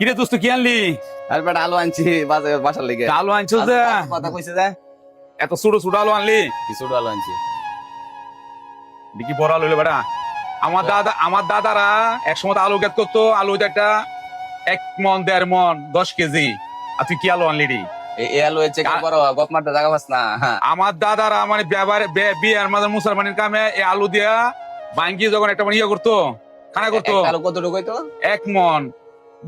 কিরে দোস্ত কি আনলি? আর বেটা আলু আনছি বাসার লেগে। আলু আনছিস যে? কথা কইছে যে এত ছোট ছোট আলু আনলি? কিছু আলু আনছি। দেখি বড় আলু হইলে বেটা। আমার দাদারা একসময় আলু ক্ষেত করতো, আলু হইতো একটা 1 মন 1.5 মন 10 কেজি। আর তুই কি আলু আনলি রে? এই আলু হচ্ছে কি বড় গপ মারতে জায়গা পাস না। হ্যাঁ আমার দাদারা মানে বিয়ের মাঝে মুসলমানের কামে এই আলু দিয়া ভাঙ্গি যখন একটা মানে ইয়ে করতো, খানা করতো। একটা আলু কতটুকু হইতো? 1 মন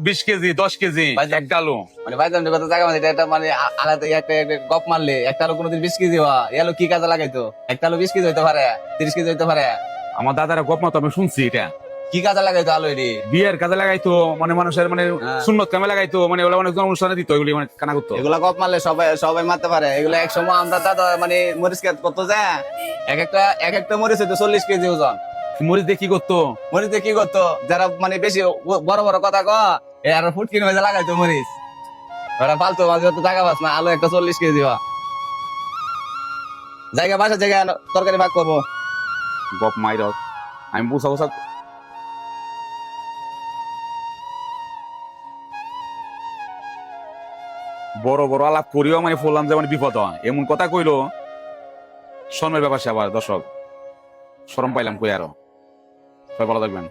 20 কেজি 10 কেজি একটা আলু। মানে ভাইজান কত জায়গা পাস, এটা মানে আলাদা একটা গপ মারলে একটা আলু কোনোদিন 20 কেজি হওয়া। এই আলু কি কাজে লাগাইতো? একটা আলু 20 কেজি হইতে পারে, 30 কেজি হইতে পারে। আমার দাদারা গপ মাতো, আমি শুনছি এটা। কি কাজে লাগাইতো আলু এটি? বিয়ের কাজে লাগাইতো, মানে মানুষের মানে হ্যাঁ। সুন্নত কামে লাগাইতো, মানে ওগুলো অনেক অনুষ্ঠানে দিত, এগুলি মানে খানা করতো। এগুলা গপ মারলে সবাই সবাই মারতে পারে। এগুলা এক সময় আমরা দাদা মানে মরিচ খেত করতো যে এক একটা মরিচ হইতো 40 কেজি ওজন। মরিচ দিয়ে কি করতো? মরিচে কি করতো, যারা মানে বেশি বড় বড় কথা এ আর ফুটকির মধ্যে লাগাইতো মরিচ। ওরা ফালতু মাঝে তো জায়গা পাস না, আলু একটা 40 কেজি হওয়া জায়গা বাসা জায়গা তরকারি ভাগ করবো। গপ মাইর আমি বুঝা বুঝা বড় বড় আলাপ করিও মানে বললাম যে মানে বিপদ হয়, এমন কথা কইলো। শর্মের ব্যাপার সে আবার দর্শক, শরম পাইলাম কই আরো। সবাই ভালো থাকবেন।